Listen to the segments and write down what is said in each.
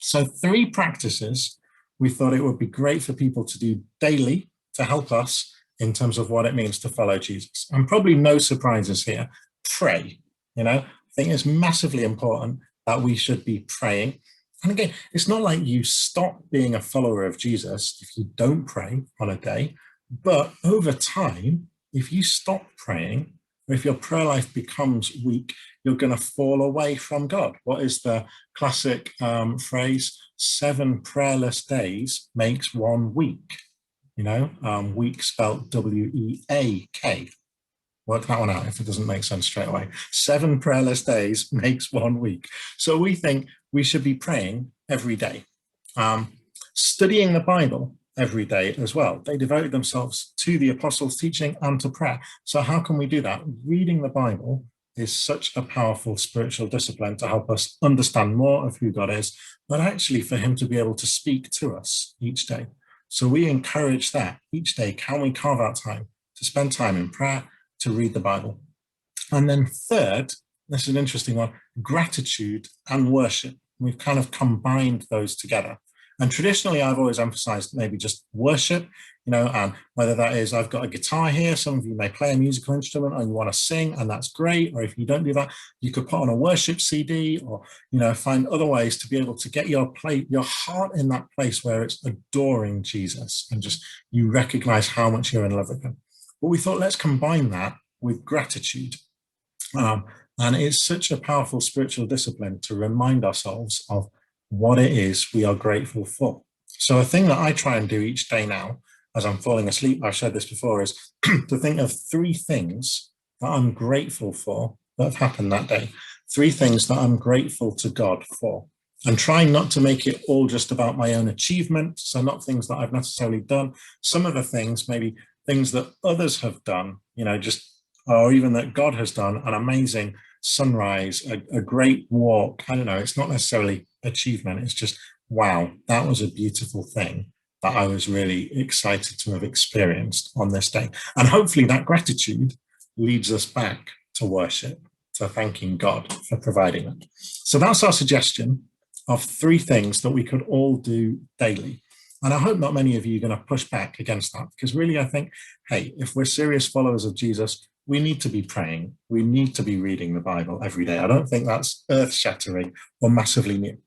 So 3 practices we thought it would be great for people to do daily to help us in terms of what it means to follow Jesus. And probably no surprises here. Pray. I think it's massively important that we should be praying. And again, it's not like you stop being a follower of Jesus if you don't pray on a day, but over time, if you stop praying, or if your prayer life becomes weak, you're going to fall away from God. What is the classic phrase? 7 prayerless days makes 1 week. Week spelled W-E-A-K. Work that one out if it doesn't make sense straight away. 7 prayerless days makes 1 week. So we think we should be praying every day. Studying the Bible every day as well. They devoted themselves to the apostles' teaching and to prayer. So how can we do that? Reading the Bible is such a powerful spiritual discipline to help us understand more of who God is, but actually for him to be able to speak to us each day. So we encourage that each day. Can we carve out time to spend time in prayer, to read the Bible? And then third, this is an interesting one, gratitude and worship. We've kind of combined those together. And traditionally, I've always emphasized maybe just worship, and whether that is, I've got a guitar here, some of you may play a musical instrument or you want to sing, and that's great. Or if you don't do that, you could put on a worship CD or, find other ways to be able to get your heart in that place where it's adoring Jesus and just you recognize how much you're in love with him. But we thought, let's combine that with gratitude. And it's such a powerful spiritual discipline to remind ourselves of what it is we are grateful for. So a thing that I try and do each day now, as I'm falling asleep, I've said this before, is to think of 3 things that I'm grateful for that have happened that day. 3 things that I'm grateful to God for. And trying not to make it all just about my own achievement, so not things that I've necessarily done. Some of the things, maybe things that others have done, or even that God has done, an amazing sunrise, a great walk. I don't know, it's not necessarily achievement, it's just, wow, that was a beautiful thing that I was really excited to have experienced on this day. And hopefully that gratitude leads us back to worship, to thanking God for providing it. So that's our suggestion of 3 things that we could all do daily. And I hope not many of you are going to push back against that, because really I think, hey, if we're serious followers of Jesus, we need to be praying. We need to be reading the Bible every day. I don't think that's earth-shattering or massively new.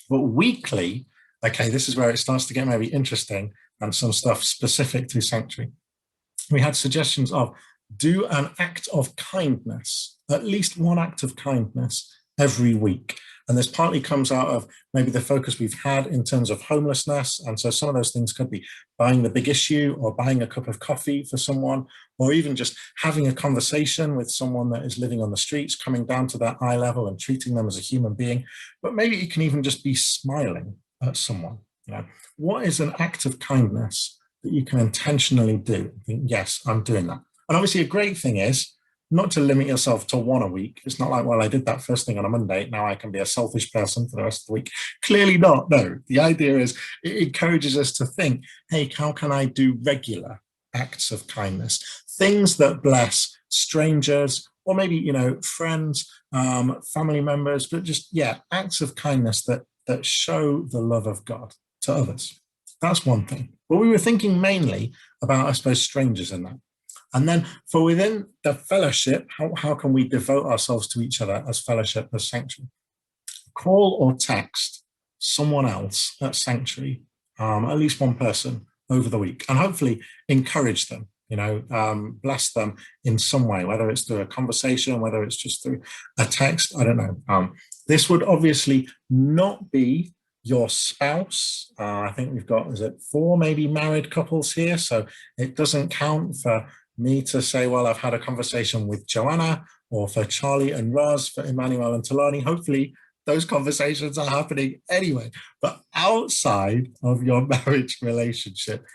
But weekly, okay, this is where it starts to get maybe interesting and some stuff specific to Sanctuary. We had suggestions of do an act of kindness, at least 1 act of kindness every week. And this partly comes out of maybe the focus we've had in terms of homelessness. And so some of those things could be buying the big issue or buying a cup of coffee for someone, or even just having a conversation with someone that is living on the streets, coming down to that eye level and treating them as a human being. But maybe it can even just be smiling at someone. What is an act of kindness that you can intentionally do? I think, yes, I'm doing that. And obviously a great thing is not to limit yourself to 1 a week. It's not like, well, I did that first thing on a Monday, now I can be a selfish person for the rest of the week. Clearly not, no. The idea is it encourages us to think, hey, how can I do regular acts of kindness? Things that bless strangers, or maybe, friends, family members, but just, acts of kindness that show the love of God to others. That's one thing. But we were thinking mainly about, I suppose, strangers in that. And then for within the fellowship, how can we devote ourselves to each other as fellowship, as Sanctuary? Call or text someone else at Sanctuary, at least 1 person over the week, and hopefully encourage them, bless them in some way, whether it's through a conversation, whether it's just through a text, I don't know. This would obviously not be your spouse. I think we've got, 4 maybe married couples here, so it doesn't count for me to say, well, I've had a conversation with Joanna, or for Charlie and Roz, for Emmanuel and Talani. Hopefully those conversations are happening anyway. But outside of your marriage relationship,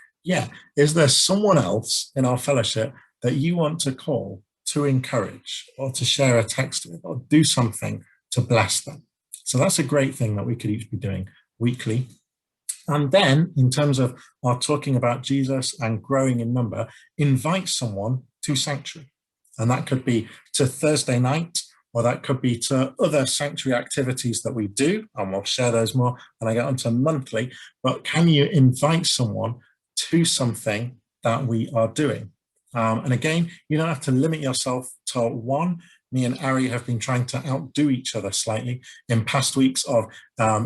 is there someone else in our fellowship that you want to call to encourage, or to share a text with, or do something to bless them? So that's a great thing that we could each be doing weekly. And then in terms of our talking about Jesus and growing in number, invite someone to Sanctuary. And that could be to Thursday night, or that could be to other sanctuary activities that we do, and we'll share those more when I get onto monthly. But can you invite someone to something that we are doing? And again, you don't have to limit yourself to one. Me and Ari have been trying to outdo each other slightly in past weeks of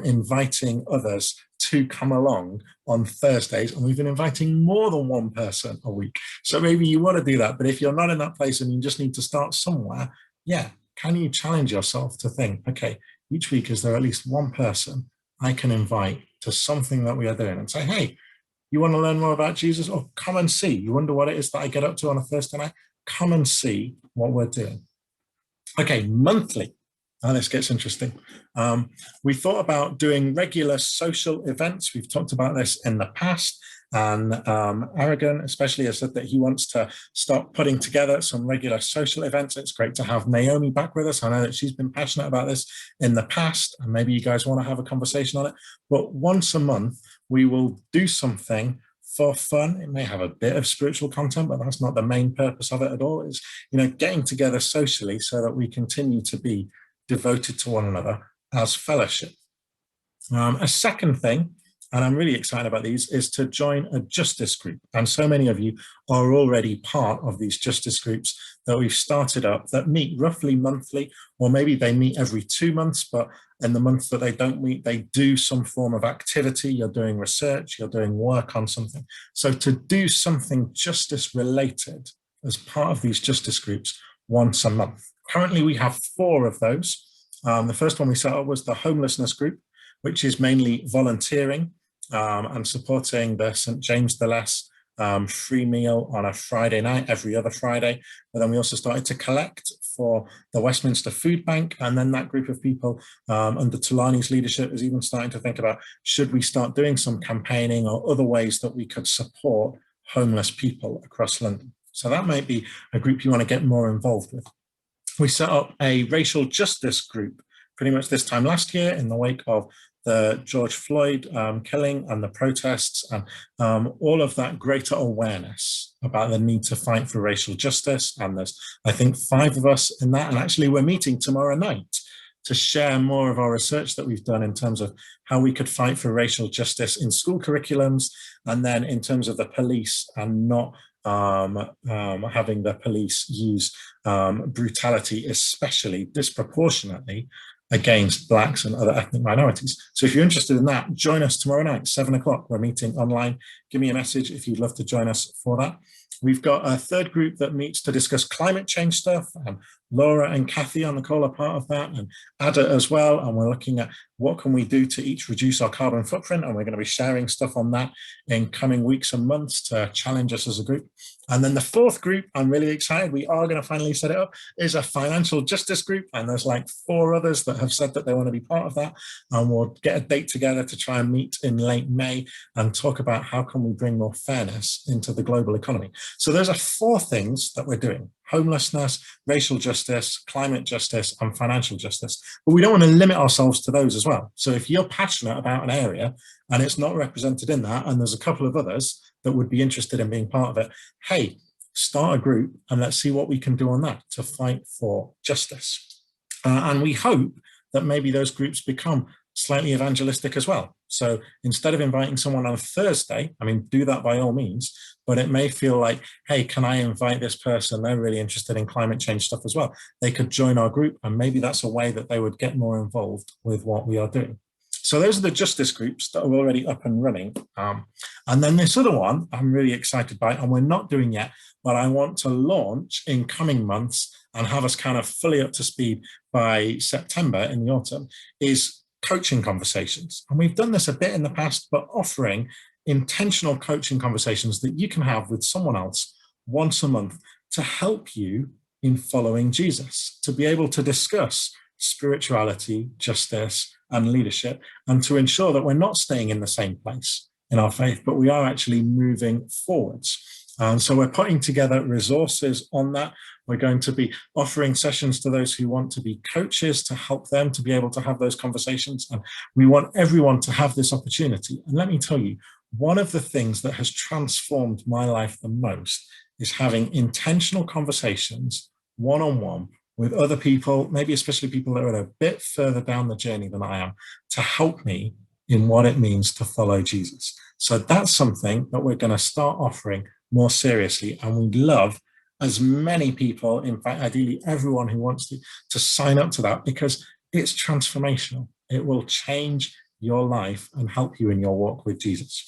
inviting others to come along on Thursdays, and we've been inviting more than one person a week. So maybe you want to do that, but if you're not in that place and you just need to start somewhere, yeah, can you challenge yourself to think, okay, each week is there at least one person I can invite to something that we are doing, and say, hey, you want to learn more about Jesus? Or come and see. You wonder what it is that I get up to on a Thursday night? Come and see what we're doing. Okay, monthly. Now this gets interesting. We thought about doing regular social events. We've talked about this in the past. And Aragon especially has said that he wants to start putting together some regular social events. It's great to have Naomi back with us. I know that she's been passionate about this in the past, and maybe you guys want to have a conversation on it. But once a month, we will do something for fun. It may have a bit of spiritual content, but that's not the main purpose of it at all. It's, getting together socially so that we continue to be devoted to one another as fellowship. A second thing, and I'm really excited about these, is to join a justice group. And so many of you are already part of these justice groups that we've started up that meet roughly monthly, or maybe they meet every 2 months, but in the months that they don't meet, they do some form of activity. You're doing research, you're doing work on something. So to do something justice related as part of these justice groups once a month. Currently, we have 4 of those. The first one we set up was the homelessness group, which is mainly volunteering and supporting the St. James the Less free meal on a Friday night, every other Friday. But then we also started to collect for the Westminster Food Bank. And then that group of people under Tulani's leadership is even starting to think about, should we start doing some campaigning or other ways that we could support homeless people across London? So that might be a group you want to get more involved with. We set up a racial justice group pretty much this time last year in the wake of the George Floyd killing and the protests and all of that greater awareness about the need to fight for racial justice. And there's, I think, 5 of us in that. And actually, we're meeting tomorrow night to share more of our research that we've done in terms of how we could fight for racial justice in school curriculums, and then in terms of the police and not having the police use brutality, especially disproportionately against Blacks and other ethnic minorities. So if you're interested in that, join us tomorrow night, 7 o'clock. We're meeting online. Give me a message if you'd love to join us for that. We've got a third group that meets to discuss climate change stuff, and Laura and Kathy on the call are part of that, and Ada as well. And we're looking at what can we do to each reduce our carbon footprint, and we're going to be sharing stuff on that in coming weeks and months to challenge us as a group. And then the fourth group, I'm really excited, we are going to finally set it up, is a financial justice group. And there's like 4 others that have said that they want to be part of that. And we'll get a date together to try and meet in late May and talk about how can we bring more fairness into the global economy. So those are 4 things that we're doing: homelessness, racial justice, climate justice, and financial justice. But we don't want to limit ourselves to those as well. So if you're passionate about an area and it's not represented in that, and there's a couple of others that would be interested in being part of it, hey, start a group and let's see what we can do on that to fight for justice. And we hope that maybe those groups become slightly evangelistic as well. So instead of inviting someone on a Thursday, I mean, do that by all means, but it may feel like, hey, can I invite this person? They're really interested in climate change stuff as well. They could join our group, and maybe that's a way that they would get more involved with what we are doing. So those are the justice groups that are already up and running. And then this other one I'm really excited by, and we're not doing yet, but I want to launch in coming months and have us kind of fully up to speed by September in the autumn, is coaching conversations. And we've done this a bit in the past, but offering intentional coaching conversations that you can have with someone else once a month to help you in following Jesus, to be able to discuss spirituality, justice, and leadership, and to ensure that we're not staying in the same place in our faith, but we are actually moving forwards. So we're putting together resources on that. We're going to be offering sessions to those who want to be coaches to help them to be able to have those conversations. And we want everyone to have this opportunity. And let me tell you, one of the things that has transformed my life the most is having intentional conversations one-on-one with other people, maybe especially people that are a bit further down the journey than I am, to help me in what it means to follow Jesus. So that's something that we're going to start offering more seriously. And we'd love as many people, in fact, ideally everyone who wants to sign up to that, because it's transformational. It will change your life and help you in your walk with Jesus.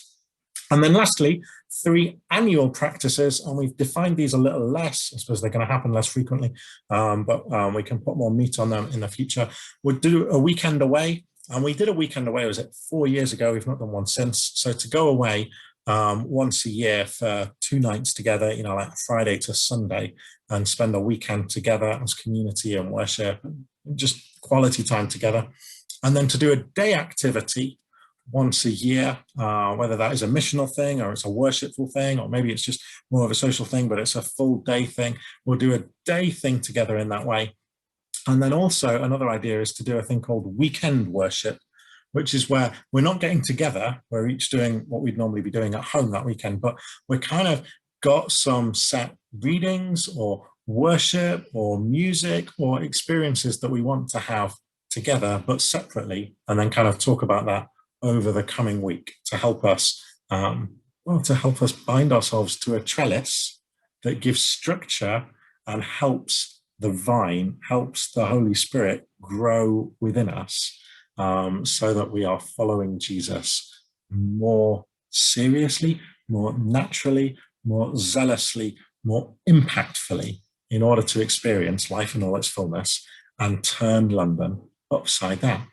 And then lastly, 3 annual practices, and we've defined these a little less. I suppose they're going to happen less frequently, but we can put more meat on them in the future. We'll do a weekend away, and we did a weekend away, was it 4 years ago? We've not done one since. So to go away once a year for 2 nights together, like Friday to Sunday, and spend a weekend together as community and worship, just quality time together. And then to do a day activity once a year, whether that is a missional thing or it's a worshipful thing, or maybe it's just more of a social thing, but it's a full day thing. We'll do a day thing together in that way. And then also another idea is to do a thing called weekend worship, which is where we're not getting together, we're each doing what we'd normally be doing at home that weekend, but we're kind of got some set readings or worship or music or experiences that we want to have together, but separately, and then kind of talk about that over the coming week to help us, bind ourselves to a trellis that gives structure and helps the vine, helps the Holy Spirit grow within us, so that we are following Jesus more seriously, more naturally, more zealously, more impactfully, in order to experience life in all its fullness and turn London upside down.